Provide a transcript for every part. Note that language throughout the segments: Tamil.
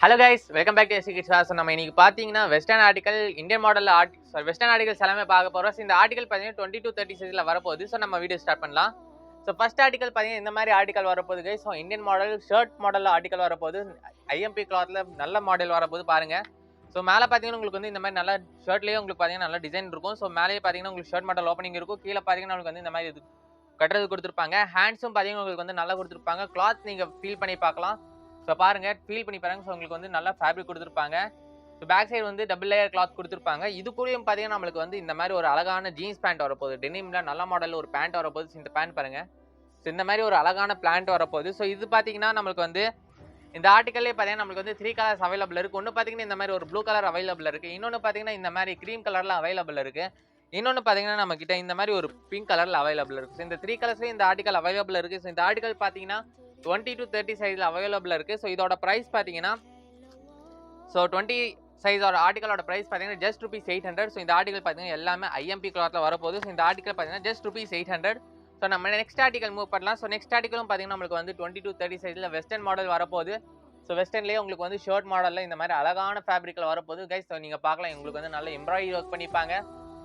Hello guys, welcome back to SC kids. So நம்ம இன்னைக்கு பார்த்தீங்கன்னா western article, Indian model western articles எல்லாமே பார்க்க போகிறோம். ஸோ இந்த ஆர்டிகல் பார்த்தீங்கன்னா 20 to 30 சைஸில் வரப்போகுது. ஸோ நம்ம வீடியோ ஸ்டார்ட் பண்ணலாம். ஸோ ஃபர்ஸ்ட் ஆர்டிகல் பார்த்தீங்கன்னா இந்த மாதிரி ஆர்டிகல் வரப்போகுது guys. So Indian model shirt மாடலில் ஆர்டிகல் வரப்போகுது. ஐஎம்பி கிளாத்தில் நல்ல மாடல் வரப்போகுது பாருங்க. ஸோ மேலே பார்த்தீங்கன்னா உங்களுக்கு வந்து இந்த மாதிரி நல்ல ஷர்ட்லேயே உங்களுக்கு பார்த்தீங்கன்னா நல்ல டிசைன் இருக்கும். ஸோ மேலேயே பார்த்தீங்கன்னா உங்களுக்கு ஷர்ட் மாடல் ஓப்பனிங் இருக்கும். கீழே பார்த்தீங்கன்னா உங்களுக்கு வந்து இந்த மாதிரி இது கட்டுறது கொடுத்துருப்பாங்க. ஹேண்ட்ஸும் பார்த்தீங்கன்னா உங்களுக்கு வந்து நல்லா கொடுத்துருப்பாங்க. கிளாத் நீங்கள் ஃபீல் பண்ணி பார்க்கலாம். ஸோ பாருங்க, ஃபீல் பண்ணி பாருங்க. ஸோ உங்களுக்கு வந்து நல்லா ஃபேப்ரிக் கொடுத்துருப்பாங்க. ஸோ பேக் சைடு வந்து டபுள் லேயர் கிளாத் கொடுத்துருப்பாங்க. இது கூடயும் பார்த்தீங்கன்னா நம்மளுக்கு வந்து இந்த மாதிரி ஒரு அழகான ஜீன்ஸ் பேண்ட் வரப்போகுது. டெனிம்ல நல்ல மாடல் ஒரு பேண்ட் வரப்போகுது. இந்த பேண்ட் பாருங்க. ஸோ இந்த மாதிரி ஒரு அழகான பிளான்ட் வரப்போகுது. ஸோ இது பார்த்தீங்கன்னா நம்மளுக்கு வந்து இந்த ஆர்டிக்கல்லே பார்த்தீங்கன்னா நம்மளுக்கு வந்து 3 கலர்ஸ் அவைலபிள் இருக்குது. ஒன்று பார்த்தீங்கன்னா இந்த மாதிரி ஒரு ப்ளூ கலர் அவைலபிள் இருக்குது. இன்னொன்று பார்த்தீங்கன்னா இந்த மாதிரி க்ரீம் கலரில் அவைலபிள் இருக்குது. இன்னொன்று பார்த்தீங்கன்னா நம்ம கிட்ட இந்த மாதிரி ஒரு பிங்க் கலரில் அவைலபிள் இருக்குது. ஸோ இந்த 3 கலர்ஸ்லேயும் இந்த ஆர்டிக்கல் அவைலபிள் இருக்குது. ஸோ இந்த ஆர்டிக்கல் பார்த்தீங்கன்னா 20 to 30 சைஸில் அவைலபிள் இருக்குது. ஸோ இதோட ப்ரைஸ் பார்த்தீங்கன்னா 20 சைஸோட ஆர்டிக்கலோட ப்ரைஸ் பார்த்தீங்கன்னா ஜஸ்ட் ₹800. ஸோ இந்த ஆர்டிக்கல் பார்த்தீங்கன்னா எல்லாமே ஐஎம்பி கிளாத்தில் வரப்போகுது. ஸோ இந்த ஆர்டிக்கல் பார்த்தீங்கன்னா ஜஸ்ட் ₹800. ஸோ நம்ம நெக்ஸ்ட் ஆர்டிக்கல் மூவ் பண்ணலாம். ஸோ நெக்ஸ்ட் ஆர்டிக்கலும் பார்த்தீங்கன்னா நம்மளுக்கு வந்து 20 to 30 சைஸில் வெஸ்டர்ன் மாடல் வரப்போகுது. ஸோ வெஸ்டர்ன்லேயே உங்களுக்கு வந்து ஷர்ட் மாடலில் இந்த மாதிரி அழகான ஃபேப்ரிக்கில் வரப்போகுது கைஸ். ஸோ நீங்கள் பார்க்கலாம், உங்களுக்கு வந்து நல்ல எம்ப்ராய்டரி ஒர்க் பண்ணிப்பாங்க.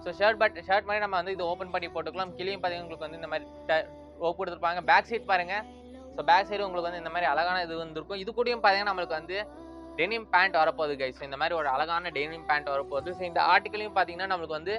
ஸோ ஷர்ட் மாதிரி நம்ம வந்து இது ஓப்பன் பண்ணி போட்டுக்கலாம். கீழேயும் பார்த்தீங்கன்னா உங்களுக்கு வந்து இந்த மாதிரி ரோப் கொடுத்துருப்பாங்க. பேக் சைட் பாருங்க. ஸோ பேக் சைடு உங்களுக்கு வந்து இந்த மாதிரி அழகான இது வந்துருக்கும். இது கூடயும் பார்த்தீங்கன்னா நம்மளுக்கு வந்து டெனிம் பேண்ட் வரப்போகுது கைஸ். இந்த மாதிரி ஒரு அழகான டெனிம் பேண்ட் வரப்போகுது. ஸோ இந்த ஆர்டிக்கலையும் பார்த்தீங்கன்னா நம்மளுக்கு வந்து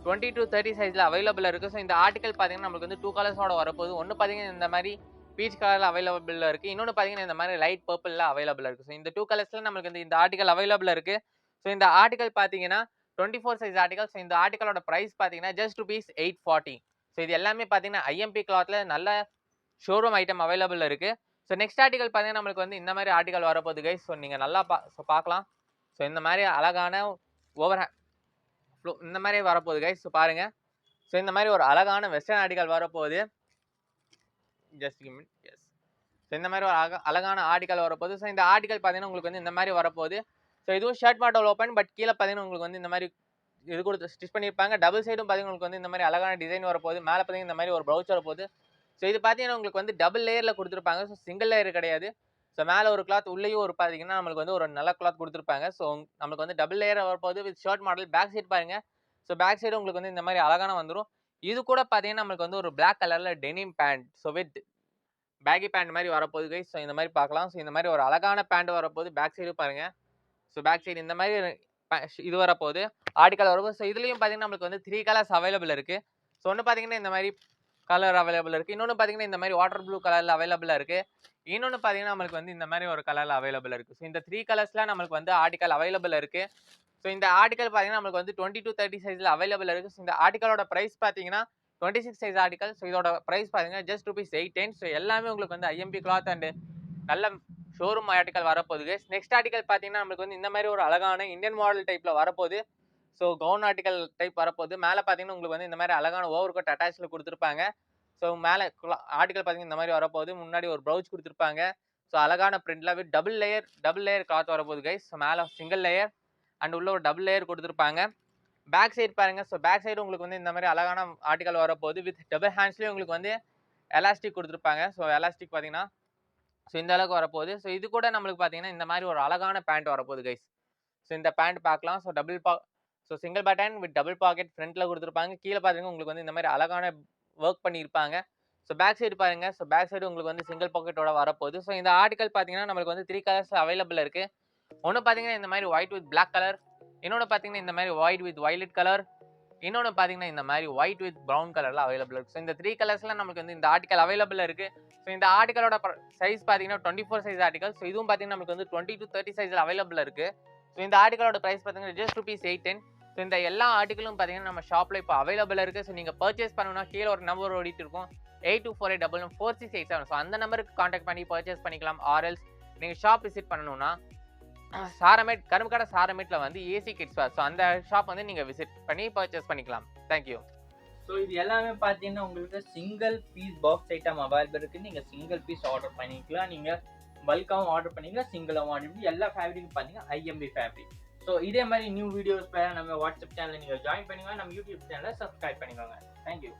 20 to 30 சைஸில் அவைலபிள் இருக்குது. ஸோ இந்த ஆர்டிக்கல் பார்த்தீங்கன்னா நம்மளுக்கு வந்து 2 கலர்ஸோட வரப்போகுது. ஒன்று பார்த்தீங்கன்னா இந்த மாதிரி பீச் கலரில் அவைலபிள் இருக்குது. இன்னொன்று பார்த்தீங்கன்னா இந்த மாதிரி லைட் பர்பிளில் அவைலபிள் இருக்குது. ஸோ இந்த 2 கலர்ஸில் நம்மளுக்கு வந்து இந்த ஆர்டிக்கல் அவைலபிள் இருக்குது. ஸோ இந்த ஆர்டிக்கல் பார்த்தீங்கன்னா 24 சைஸ் ஆர்டிக்கல். ஸோ இந்த ஆர்டிக்கலோட ப்ரைஸ் பார்த்தீங்கன்னா ஜஸ்ட் ₹840. ஸோ இது எல்லாமே பார்த்தீங்கன்னா ஐஎம்பி கிளாத்தில் நல்ல ஷோரூம் ஐட்டம் அவைலபிள் இருக்குது. ஸோ நெக்ஸ்ட் ஆர்டிக்கல் பார்த்தீங்கன்னா நம்மளுக்கு வந்து இந்த மாதிரி ஆர்டிக்கல் வரப்போகுது கைஸ். ஸோ நீங்கள் நல்லா பார்க்கலாம். ஸோ இந்த மாதிரி அழகான ஓவர் இந்த மாதிரி வரப்போகுது கைஸ். ஸோ பாருங்க. ஸோ இந்த மாதிரி ஒரு அழகான வெஸ்டர்ன் ஆர்டிக்கல் வரப்போகுது. ஜஸ்ட் எஸ். ஸோ இந்த மாதிரி ஒரு அழகான ஆர்டிக்கல் வரப்போகுது. ஸோ இந்த ஆர்டிக்கல் பார்த்தீங்கன்னா உங்களுக்கு வந்து இந்த மாதிரி வரப்போகுது. ஸோ இதுவும் ஷர்ட் மாடல் ஓப்பன், பட் கீழே பார்த்தீங்கன்னா உங்களுக்கு வந்து இந்த மாதிரி இது கொடுத்து ஸ்டிச் பண்ணியிருப்பாங்க. டபுள் சைடும் பார்த்தீங்கன்னா உங்களுக்கு வந்து இந்த மாதிரி அழகான டிசைன் வரப்போகுது. மேலே பார்த்தீங்கன்னா இந்த மாதிரி ஒரு ப்ளவுஸ் வரப்போகுது. ஸோ இது பார்த்தீங்கன்னா உங்களுக்கு வந்து டபுள் லேயரில் கொடுத்துருப்பாங்க. ஸோ சிங்கிள் லேயர் கிடையாது. ஸோ மேலே ஒரு கிளாத், உள்ளேயும் ஒரு பார்த்தீங்கன்னா நம்மளுக்கு வந்து ஒரு நல்ல கிளாத் கொடுத்துருப்பாங்க. ஸோ நம்மளுக்கு வந்து டபுள் லேயர் வரப்போகுது with shirt model. Back side பாருங்க. ஸோ பேக் சைடு உங்களுக்கு வந்து இந்த மாதிரி அழகான வந்துடும். இது கூட பார்த்தீங்கன்னா நம்மளுக்கு வந்து ஒரு பிளாக் கலரில் denim pant, so with baggy pant மாதிரி வரப்போகுது கைஸ். ஸோ இந்த மாதிரி பார்க்கலாம். ஸோ இந்த மாதிரி ஒரு அழகான பேண்ட் வரப்போகுது. பேக் சைடு பாருங்க. ஸோ பேக் சைடு இந்த மாதிரி இது வரப்போகுது, ஆர்டிக்கல் வரப்போகுது. ஸோ இதுலேயும் பார்த்தீங்கன்னா நம்மளுக்கு வந்து 3 கலர்ஸ் அவைலபிள் இருக்குது. ஸோ ஒன்று பார்த்தீங்கன்னா இந்த மாதிரி கலர் அவைலபிள் இருக்குது. இன்னொன்று பார்த்தீங்கன்னா இந்த மாதிரி வாட்டர் ப்ளூ கலரில் அவைலபிளாக இருக்குது. இன்னொன்று பார்த்தீங்கன்னா நம்மளுக்கு வந்து இந்த மாதிரி ஒரு கலரில் அவைலபிள் இருக்குது. ஸோ இந்த 3 கலர்ஸில் நம்மளுக்கு வந்து ஆர்டிக்கல் அவைலபிள் இருக்குது. ஸோ இந்த ஆர்டிக்கல் பார்த்தீங்கன்னா நம்மளுக்கு வந்து 20 to 30 சைஸில் அவைலபிள் இருக்குது. ஸோ இந்த ஆர்டிக்கலோட ப்ரைஸ் பார்த்தீங்கன்னா 26 சைஸ் ஆர்டிக்கல். ஸோ இதோட ப்ரைஸ் பார்த்தீங்கன்னா ஜஸ்ட் ₹810. ஸோ எல்லாமே உங்களுக்கு வந்து ஐஎம்பி கிளாத் அண்ட் நல்ல ஷோரூம் ஆர்டிக்கல் வரப்போகுது. நெக்ஸ்ட் ஆர்டிக்கல் பார்த்தீங்கன்னா நம்மளுக்கு வந்து இந்த மாதிரி ஒரு அழகான இந்தியன் மாடல் டைப்பில் வரப்போகுது. ஸோ கவுன் ஆர்டிக்கல் டைப் வரப்போகுது. மேலே பார்த்தீங்கன்னா உங்களுக்கு வந்து இந்த மாதிரி அழகான ஓவர் கோட் அட்டாச்சில் கொடுத்துருப்பாங்க. ஸோ மேலே ஆர்டிக்கல் பார்த்தீங்கன்னா இந்த மாதிரி வரப்போகுது. முன்னாடி ஒரு ப்ளவுஸ் கொடுத்துருப்பாங்க. ஸோ அழகான பிரிண்டில் வித் டபுள் லேயர் கிளாத் வரப்போகுது கைஸ். ஸோ மேலே சிங்கிள் லேயர் அண்ட் உள்ள ஒரு டபுள் லேயர் கொடுத்துருப்பாங்க. பேக் சைடு பாருங்க. ஸோ பேக் சைடு உங்களுக்கு வந்து இந்த மாதிரி அழகான ஆர்டிக்கல் வரப்போகுது. வித் டபுள் ஹேண்ட்ஸ்லேயும் உங்களுக்கு வந்து எலாஸ்டிக் கொடுத்துருப்பாங்க. ஸோ எலாஸ்டிக் பார்த்தீங்கன்னா ஸோ இந்த அளவுக்கு வரப்போகுது. ஸோ இது கூட நம்மளுக்கு பார்த்தீங்கன்னா இந்த மாதிரி ஒரு அழகான பேண்ட் வரப்போகுது கைஸ். ஸோ இந்த பேண்ட் பார்க்கலாம். So single button with double pocket ஃப்ரண்ட்டில் கொடுத்துருப்பாங்க. கீழே பார்த்தீங்கன்னா உங்களுக்கு வந்து இந்த மாதிரி அழகான ஒர்க் பண்ணியிருப்பாங்க. ஸோ பேக் சைடு பாருங்க. ஸோ பேக் சைடு உங்களுக்கு வந்து சிங்கிள் பாக்கெட்டோட வரப்போகுது. ஸோ இந்த ஆர்டிக்கல் பார்த்தீங்கன்னா நம்மளுக்கு வந்து 3 கலர்ஸ் அவைலபிள் இருக்குது. ஒன்று பார்த்தீங்கன்னா இந்த மாதிரி ஒயிட் வித் பிளாக் கலர். இன்னொன்று பார்த்தீங்கன்னா இந்த மாதிரி ஒயிட் வித் வயலட் கலர். இன்னொன்று பார்த்தீங்கன்னா இந்த மாதிரி ஒயிட் வித் ப்ரௌன் கலரில் அவைலபிள் இருக்குது. ஸோ இந்த 3 கலர்ஸில் நமக்கு வந்து இந்த ஆர்டிக்கல் அவைலபிள் இருக்குது. ஸோ இந்த ஆர்டிக்கலோட சைஸ் பார்த்தீங்கன்னா 24 சைஸ் ஆர்டிக்கல். ஸோ இதுவும் பார்த்தீங்கன்னா நமக்கு வந்து 20 to 30 சைஸில் அவைலபிள் இருக்குது. ஸோ இந்த ஆர்டிக்கலோட ப்ரைஸ் பார்த்தீங்கன்னா ஜஸ்ட் ₹810. ஸோ இந்த எல்லா ஆர்டிக்கலும் பார்த்தீங்கன்னா நம்ம ஷாப்பில் இப்போ அவைலபிள் இருக்குது. ஸோ நீங்கள் பர்ச்சேஸ் பண்ணணும்னா கீழே ஒரு நம்பர் ஓடிட்டு இருக்கும், 8248114687. ஸோ அந்த நம்பருக்கு கான்டாக்ட் பண்ணி பர்ச்சேஸ் பண்ணிக்கலாம். ஆர்எல்ஸ் நீங்கள் ஷாப் விசிட் பண்ணணும்னா சாரமேட், கரும்புக்கடை சாரமேட்டில் வந்து ஏசி கிட்ஸ் வேர். ஸோ அந்த ஷாப் வந்து நீங்கள் விசிட் பண்ணி பர்ச்சேஸ் பண்ணிக்கலாம். தேங்க்யூ. ஸோ இது எல்லாமே பார்த்தீங்கன்னா உங்களுக்கு single piece box item available இருக்குது. நீங்கள் சிங்கிள் பீஸ் ஆர்டர் பண்ணிக்கலாம். நீங்கள் பல்காகவும் ஆர்டர் பண்ணிக்கலாம், சிங்கிளாகவும் ஆர்டர் பண்ணி எல்லா ஃபேப்ரிக்கும் பார்த்தீங்கன்னா ஐஎம்பி ஃபேப்ரிக். ஸோ இதே மாதிரி நியூ வீடியோஸ் நம்ம வாட்ஸ்அப் சேனலில் நீங்கள் ஜாயின் பண்ணிக்கோங்க. நம்ம யூடியூப் சேனலை சப்ஸ்கிரைப் பண்ணிக்கோங்க. தேங்க்யூ.